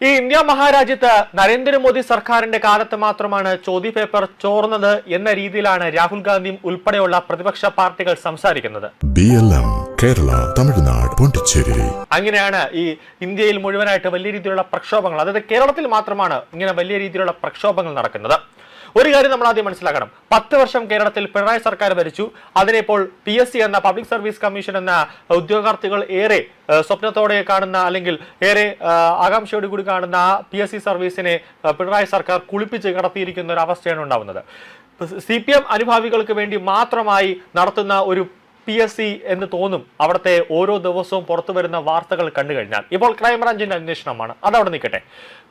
ഈ ഇന്ത്യ മഹാരാജ്യത്ത് നരേന്ദ്രമോദി സർക്കാരിന്റെ കാലത്ത് മാത്രമാണ് ചോദ്യപേപ്പർ ചോർന്നത് എന്ന രീതിയിലാണ് രാഹുൽ ഗാന്ധിയും ഉൾപ്പെടെയുള്ള പ്രതിപക്ഷ പാർട്ടികൾ സംസാരിക്കുന്നത്. കേരള, തമിഴ്നാട്, പോണ്ടിച്ചേരി. അങ്ങനെയാണ് ഈ ഇന്ത്യയിൽ മുഴുവനായിട്ട് വലിയ രീതിയിലുള്ള പ്രക്ഷോഭങ്ങൾ, അതായത് കേരളത്തിൽ മാത്രമാണ് ഇങ്ങനെ വലിയ രീതിയിലുള്ള പ്രക്ഷോഭങ്ങൾ നടക്കുന്നത്. ഒരു കാര്യം നമ്മൾ ആദ്യം മനസ്സിലാക്കണം. 10 വർഷം കേരളത്തിൽ പിണറായി സർക്കാർ ഭരിച്ചു. അതിനിപ്പോൾ PSC എന്ന പബ്ലിക് സർവീസ് കമ്മീഷൻ എന്ന ഉദ്യോഗാർത്ഥികൾ ഏറെ സ്വപ്നത്തോടെ കാണുന്ന, അല്ലെങ്കിൽ ഏറെ ആകാംക്ഷയോട് കൂടി കാണുന്ന ആ PSC സർവീസിനെ പിണറായി സർക്കാർ കുളിപ്പിച്ച് കടത്തിയിരിക്കുന്ന ഒരു അവസ്ഥയാണ് ഉണ്ടാവുന്നത്. CPM അനുഭാവികൾക്ക് വേണ്ടി മാത്രമായി നടത്തുന്ന ഒരു PSC എന്ന് തോന്നും അവിടുത്തെ ഓരോ ദിവസവും പുറത്തു വരുന്ന വാർത്തകൾ കണ്ടു കഴിഞ്ഞാൽ. ഇപ്പോൾ ക്രൈംബ്രാഞ്ചിന്റെ അന്വേഷണമാണ്, അതവിടെ നിൽക്കട്ടെ.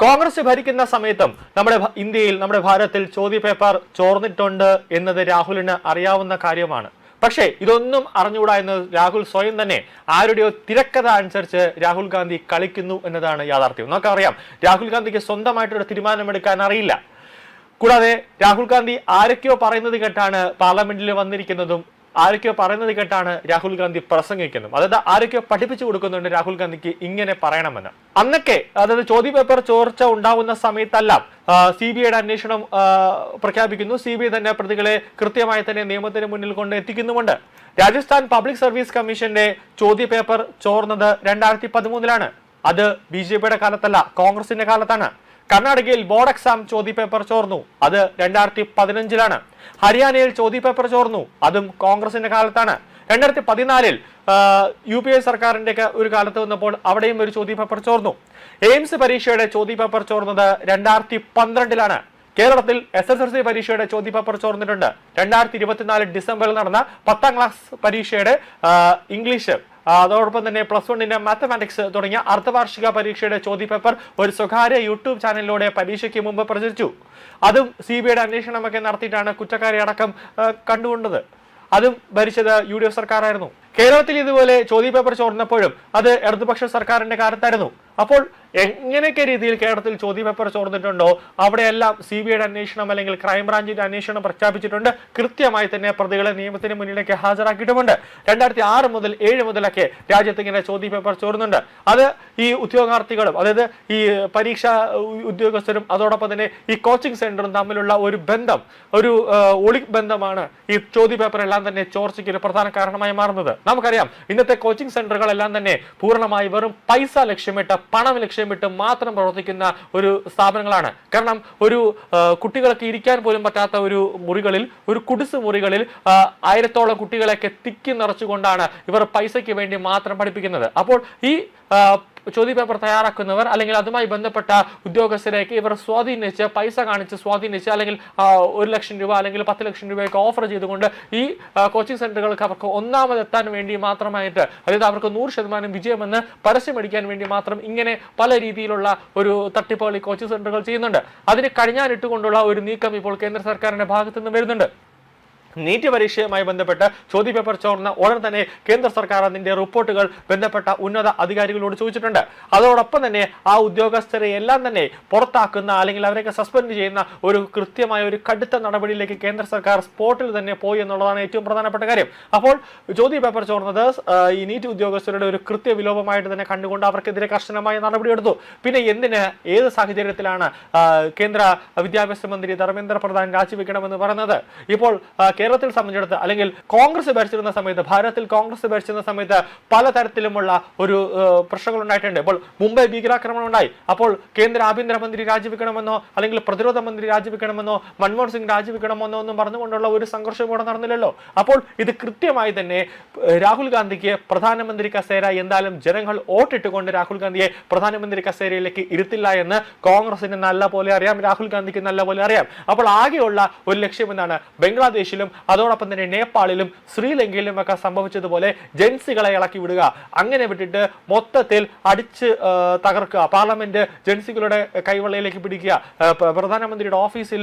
കോൺഗ്രസ് ഭരിക്കുന്ന സമയത്തും നമ്മുടെ ഇന്ത്യയിൽ, നമ്മുടെ ഭാരതത്തിൽ ചോദ്യപേപ്പർ ചോർന്നിട്ടുണ്ട് എന്നത് രാഹുലിന് അറിയാവുന്ന കാര്യമാണ്. പക്ഷേ ഇതൊന്നും അറിഞ്ഞുകൂടാ എന്ന് രാഹുൽ സ്വയം തന്നെ ആരുടെയോ തിരക്കഥ അനുസരിച്ച് രാഹുൽ ഗാന്ധി കളിക്കുന്നു എന്നതാണ് യാഥാർത്ഥ്യം. നമുക്കറിയാം, രാഹുൽ ഗാന്ധിക്ക് സ്വന്തമായിട്ടൊരു തീരുമാനമെടുക്കാൻ അറിയില്ല. കൂടാതെ രാഹുൽ ഗാന്ധി ആരൊക്കെയോ പറയുന്നത് കേട്ടാണ് പാർലമെന്റിൽ വന്നിരിക്കുന്നതും, ആരൊക്കെയോ പറയുന്നത് കേട്ടാണ് രാഹുൽ ഗാന്ധി പ്രസംഗിക്കുന്നതും. അതായത് ആരൊക്കെയോ പഠിപ്പിച്ചു കൊടുക്കുന്നുണ്ട് രാഹുൽ ഗാന്ധിക്ക് ഇങ്ങനെ പറയണമെന്ന്. അന്നൊക്കെ, അതായത് ചോദ്യപേപ്പർ ചോർച്ച ഉണ്ടാവുന്ന സമയത്തല്ല CBIയുടെ അന്വേഷണം പ്രഖ്യാപിക്കുന്നു. CBI തന്നെ പ്രതികളെ കൃത്യമായി തന്നെ നിയമത്തിന് മുന്നിൽ കൊണ്ട് എത്തിക്കുന്നുമുണ്ട്. രാജസ്ഥാൻ പബ്ലിക് സർവീസ് കമ്മീഷന്റെ ചോദ്യപേപ്പർ ചോർന്നത് 2013-ലാണ്. അത് BJPയുടെ കാലത്തല്ല, കോൺഗ്രസിന്റെ കാലത്താണ്. കർണാടകയിൽ ബോർഡ് എക്സാം ചോദ്യപേപ്പർ ചോർന്നു, അത് 2015-ലാണ്. ഹരിയാനയിൽ ചോദ്യപേപ്പർ ചോർന്നു, അതും കോൺഗ്രസിന്റെ കാലത്താണ്. 2014-ൽ UPA സർക്കാരിന്റെ ഒരു കാലത്ത് വന്നപ്പോൾ അവിടെയും ഒരു ചോദ്യപേപ്പർ ചോർന്നു. എയിംസ് പരീക്ഷയുടെ ചോദ്യപേപ്പർ ചോർന്നത് 2012-ലാണ്. കേരളത്തിൽ SSLC പരീക്ഷയുടെ ചോദ്യപേപ്പർ ചോർന്നിട്ടുണ്ട്. 2024 ഡിസംബറിൽ നടന്ന 10ാം ക്ലാസ് പരീക്ഷയുടെ ഇംഗ്ലീഷ്, അതോടൊപ്പം തന്നെ +1 മാത്തമാറ്റിക്സ് തുടങ്ങിയ അർദ്ധവാർഷിക പരീക്ഷയുടെ ചോദ്യപേപ്പർ ഒരു സ്വകാര്യ യൂട്യൂബ് ചാനലിലൂടെ പരീക്ഷയ്ക്ക് മുമ്പ് പ്രചരിച്ചു. അതും CBIയുടെ അന്വേഷണമൊക്കെ നടത്തിയിട്ടാണ് കുറ്റക്കാരെ അടക്കം കണ്ടുകൊണ്ടത്. അതും ഭരിച്ചത് UDF സർക്കാരായിരുന്നു. കേരളത്തിൽ ഇതുപോലെ ചോദ്യപേപ്പർ ചോർന്നപ്പോഴും അത് ഇടതുപക്ഷ സർക്കാരിന്റെ കാലത്തായിരുന്നു. അപ്പോൾ എങ്ങനെയൊക്കെ രീതിയിൽ കേരളത്തിൽ ചോദ്യപേപ്പർ ചോർന്നിട്ടുണ്ടോ അവിടെയെല്ലാം CBIയുടെ അന്വേഷണം അല്ലെങ്കിൽ ക്രൈംബ്രാഞ്ചിന്റെ അന്വേഷണം പ്രഖ്യാപിച്ചിട്ടുണ്ട്. കൃത്യമായി തന്നെ പ്രതികളെ നിയമത്തിന് മുന്നിലേക്ക് ഹാജരാക്കിയിട്ടുമുണ്ട്. 2006 മുതൽ 2007 മുതലൊക്കെ രാജ്യത്ത് ഇങ്ങനെ ചോദ്യപേപ്പർ ചോർന്നുണ്ട്. അത് ഈ ഉദ്യോഗാർത്ഥികളും, അതായത് ഈ പരീക്ഷാ ഉദ്യോഗസ്ഥരും അതോടൊപ്പം തന്നെ ഈ കോച്ചിങ് സെന്ററും തമ്മിലുള്ള ഒരു ബന്ധം, ഒരു ഒളിക് ബന്ധമാണ് ഈ ചോദ്യപേപ്പർ എല്ലാം തന്നെ ചോർച്ചയ്ക്ക് ഒരു പ്രധാന കാരണമായി മാറുന്നത്. നമുക്കറിയാം, ഇന്നത്തെ കോച്ചിങ് സെന്ററുകളെല്ലാം തന്നെ പൂർണ്ണമായി വെറും പൈസ ലക്ഷ്യമിട്ട്, പണം ലക്ഷ്യമിട്ട് മാത്രം പ്രവർത്തിക്കുന്ന ഒരു സ്ഥാപനങ്ങളാണ്. കാരണം ഒരു കുട്ടികൾക്ക് ഇരിക്കാൻ പോലും പറ്റാത്ത ഒരു മുറികളിൽ, ഒരു കുടിസ് മുറികളിൽ 1000-ഓളം കുട്ടികളെയൊക്കെ തിക്കി നിറച്ചുകൊണ്ടാണ് ഇവർ പൈസയ്ക്ക് വേണ്ടി മാത്രം പഠിപ്പിക്കുന്നത്. അപ്പോൾ ഈ ചോദ്യപേപ്പർ തയ്യാറാക്കുന്നവർ അല്ലെങ്കിൽ അതുമായി ബന്ധപ്പെട്ട ഉദ്യോഗസ്ഥരേക്ക് ഇവർ സ്വാധീനിച്ച്, പൈസ കാണിച്ച് സ്വാധീനിച്ച്, അല്ലെങ്കിൽ 1 ലക്ഷം രൂപ അല്ലെങ്കിൽ 10 ലക്ഷം രൂപയൊക്കെ ഓഫർ ചെയ്തുകൊണ്ട് ഈ കോച്ചിങ് സെന്ററുകൾക്ക് അവർക്ക് ഒന്നാമതെത്താൻ വേണ്ടി മാത്രമായിട്ട്, അതായത് അവർക്ക് 100% വിജയമെന്ന് പരസ്യമടിക്കാൻ വേണ്ടി മാത്രം ഇങ്ങനെ പല രീതിയിലുള്ള ഒരു തട്ടിപ്പുകൾ ഈ കോച്ചിങ് സെന്ററുകൾ ചെയ്യുന്നുണ്ട്. അതിന് കടിഞ്ഞാനിട്ടുകൊണ്ടുള്ള ഒരു നീക്കം ഇപ്പോൾ കേന്ദ്ര സർക്കാരിന്റെ ഭാഗത്തു നിന്ന് വരുന്നുണ്ട്. നീറ്റ് പരീക്ഷയുമായി ബന്ധപ്പെട്ട് ചോദ്യപേപ്പർ ചോർന്ന ഉടൻ തന്നെ കേന്ദ്ര സർക്കാർ അതിന്റെ റിപ്പോർട്ടുകൾ ബന്ധപ്പെട്ട ഉന്നത അധികാരികളോട് ചോദിച്ചിട്ടുണ്ട്. അതോടൊപ്പം തന്നെ ആ ഉദ്യോഗസ്ഥരെ എല്ലാം തന്നെ പുറത്താക്കുന്ന, അല്ലെങ്കിൽ അവരെയൊക്കെ സസ്പെൻഡ് ചെയ്യുന്ന ഒരു കൃത്യമായ ഒരു കടുത്ത നടപടിയിലേക്ക് കേന്ദ്ര സർക്കാർ സ്പോട്ടിൽ തന്നെ പോയി എന്നുള്ളതാണ് ഏറ്റവും പ്രധാനപ്പെട്ട കാര്യം. അപ്പോൾ ചോദ്യപേപ്പർ ചോർന്നത് ഈ നീറ്റ് ഉദ്യോഗസ്ഥരുടെ ഒരു കൃത്യവിലോപമായിട്ട് തന്നെ കണ്ടുകൊണ്ട് അവർക്കെതിരെ കർശനമായ നടപടിയെടുത്തു. പിന്നെ എന്തിന്, ഏത് സാഹചര്യത്തിലാണ് കേന്ദ്ര വിദ്യാഭ്യാസ മന്ത്രി ധർമ്മേന്ദ്ര പ്രധാൻ രാജിവെക്കണമെന്ന് പറയുന്നത്? ഇപ്പോൾ കേരളത്തിൽ സംബന്ധിച്ചിടത്ത്, അല്ലെങ്കിൽ കോൺഗ്രസ് ഭരിച്ചിരുന്ന സമയത്ത്, ഭാരതത്തിൽ കോൺഗ്രസ് ഭരിച്ചിരുന്ന സമയത്ത് പലതരത്തിലുമുള്ള ഒരു പ്രശ്നങ്ങൾ ഉണ്ടായിട്ടുണ്ട്. ഇപ്പോൾ മുംബൈ ഭീകരാക്രമണം ഉണ്ടായി. അപ്പോൾ കേന്ദ്ര ആഭ്യന്തരമന്ത്രി രാജിവെക്കണമെന്നോ അല്ലെങ്കിൽ പ്രതിരോധ മന്ത്രി രാജിവെക്കണമെന്നോ മൻമോഹൻ സിംഗ് രാജിവെക്കണമെന്നോ ഒന്നും പറഞ്ഞുകൊണ്ടുള്ള ഒരു സംഘർഷം ഇവിടെ നടന്നില്ലല്ലോ. അപ്പോൾ ഇത് കൃത്യമായി തന്നെ രാഹുൽ ഗാന്ധിക്ക് പ്രധാനമന്ത്രി കസേര, എന്തായാലും ജനങ്ങൾ വോട്ടിട്ടുകൊണ്ട് രാഹുൽ ഗാന്ധിയെ പ്രധാനമന്ത്രി കസേരയിലേക്ക് ഇരുത്തില്ല എന്ന് കോൺഗ്രസിന് നല്ല പോലെ അറിയാം, രാഹുൽ ഗാന്ധിക്ക് നല്ല പോലെ അറിയാം. അപ്പോൾ ആകെയുള്ള ഒരു ലക്ഷ്യം എന്താണ്? ബംഗ്ലാദേശിലും അതോടൊപ്പം തന്നെ നേപ്പാളിലും ശ്രീലങ്കയിലും ഒക്കെ സംഭവിച്ചതുപോലെ ജൻസികളെ ഇളക്കി വിടുക, അങ്ങനെ വിട്ടിട്ട് മൊത്തത്തിൽ അടിച്ച് തകർക്കുക, പാർലമെന്റ് ജൻസികളുടെ കൈവെള്ളയിലേക്ക് പിടിക്കുക, പ്രധാനമന്ത്രിയുടെ ഓഫീസിൽ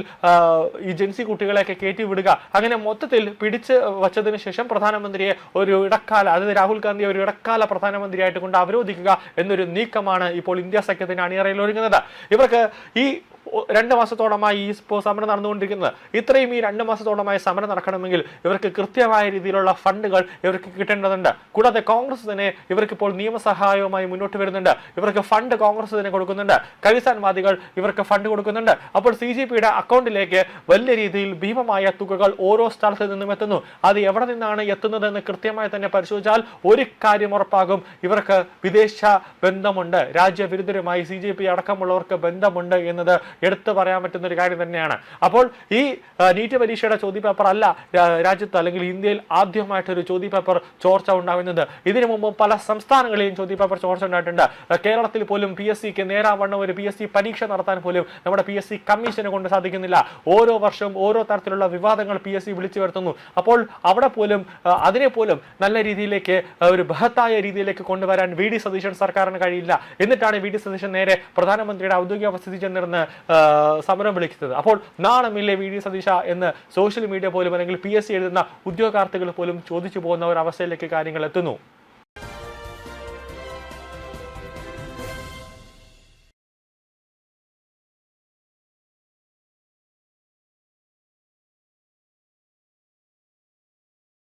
ഈ ജൻസി കുട്ടികളെയൊക്കെ കയറ്റി വിടുക, അങ്ങനെ മൊത്തത്തിൽ പിടിച്ച് വച്ചതിന് ശേഷം പ്രധാനമന്ത്രിയെ ഒരു ഇടക്കാല, അതായത് രാഹുൽ ഗാന്ധിയെ ഒരു ഇടക്കാല പ്രധാനമന്ത്രിയായിട്ട് കൊണ്ട് അവരോധിക്കുക എന്നൊരു നീക്കമാണ് ഇപ്പോൾ ഇന്ത്യ സഖ്യത്തിന്റെ അണിയറയിൽ ഒരുങ്ങുന്നത്. ഇവർക്ക് ഈ 2 മാസത്തോളമായി ഇപ്പോൾ സമരം നടന്നുകൊണ്ടിരിക്കുന്നത്. ഇത്രയും ഈ 2 മാസത്തോളമായി സമരം നടക്കണമെങ്കിൽ ഇവർക്ക് കൃത്യമായ രീതിയിലുള്ള ഫണ്ടുകൾ ഇവർക്ക് കിട്ടേണ്ടതുണ്ട്. കൂടാതെ കോൺഗ്രസ് തന്നെ ഇവർക്ക് ഇപ്പോൾ നിയമസഹായവുമായി മുന്നോട്ട് വരുന്നുണ്ട്. ഇവർക്ക് ഫണ്ട് കോൺഗ്രസ് തന്നെ കൊടുക്കുന്നുണ്ട്. ഖലിസ്ഥാൻവാദികൾ ഇവർക്ക് ഫണ്ട് കൊടുക്കുന്നുണ്ട്. അപ്പോൾ CJPയുടെ അക്കൗണ്ടിലേക്ക് വലിയ രീതിയിൽ ഭീമമായ തുകകൾ ഓരോ സ്ഥലത്ത് നിന്നും എത്തുന്നു. അത് എവിടെ നിന്നാണ് എത്തുന്നതെന്ന് കൃത്യമായി തന്നെ പരിശോധിച്ചാൽ ഒരു കാര്യം ഉറപ്പാകും, ഇവർക്ക് വിദേശ ബന്ധമുണ്ട്, രാജ്യവിരുദ്ധരുമായി CJP അടക്കമുള്ളവർക്ക് ബന്ധമുണ്ട് എന്നത് എടുത്തു പറയാൻ പറ്റുന്ന ഒരു കാര്യം തന്നെയാണ്. അപ്പോൾ ഈ നീറ്റ് പരീക്ഷയുടെ ചോദ്യപേപ്പർ അല്ല രാജ്യത്ത് അല്ലെങ്കിൽ ഇന്ത്യയിൽ ആദ്യമായിട്ടൊരു ചോദ്യപേപ്പർ ചോർച്ച ഉണ്ടാകുന്നത്. ഇതിനു മുമ്പ് പല സംസ്ഥാനങ്ങളിലും ചോദ്യപേപ്പർ ചോർച്ച ഉണ്ടായിട്ടുണ്ട്. കേരളത്തിൽ പോലും PSCക്ക് നേരാവണ്ണം ഒരു PSC പരീക്ഷ നടത്താൻ പോലും നമ്മുടെ PSC കമ്മീഷനെ കൊണ്ട് സാധിക്കുന്നില്ല. ഓരോ വർഷവും ഓരോ തരത്തിലുള്ള വിവാദങ്ങൾ PSC വിളിച്ചു വരുത്തുന്നു. അപ്പോൾ അവിടെ പോലും അതിനെ പോലും നല്ല രീതിയിലേക്ക് ഒരു ബൃഹത്തായ രീതിയിലേക്ക് കൊണ്ടുവരാൻ VD സതീശൻ സർക്കാരിന് കഴിയില്ല. എന്നിട്ടാണ് VD സതീശൻ നേരെ പ്രധാനമന്ത്രിയുടെ ഔദ്യോഗിക വസതി ചെന്നിരുന്ന് സമരം വിളിക്കുന്നത്. അപ്പോൾ നാണമില്ലേ VD സതീശ എന്ന് സോഷ്യൽ മീഡിയ പോലും അല്ലെങ്കിൽ PSC എഴുതുന്ന ഉദ്യോഗാർത്ഥികൾ പോലും ചോദിച്ചു പോകുന്ന ഒരു അവസ്ഥയിലേക്ക് കാര്യങ്ങൾ എത്തുന്നു.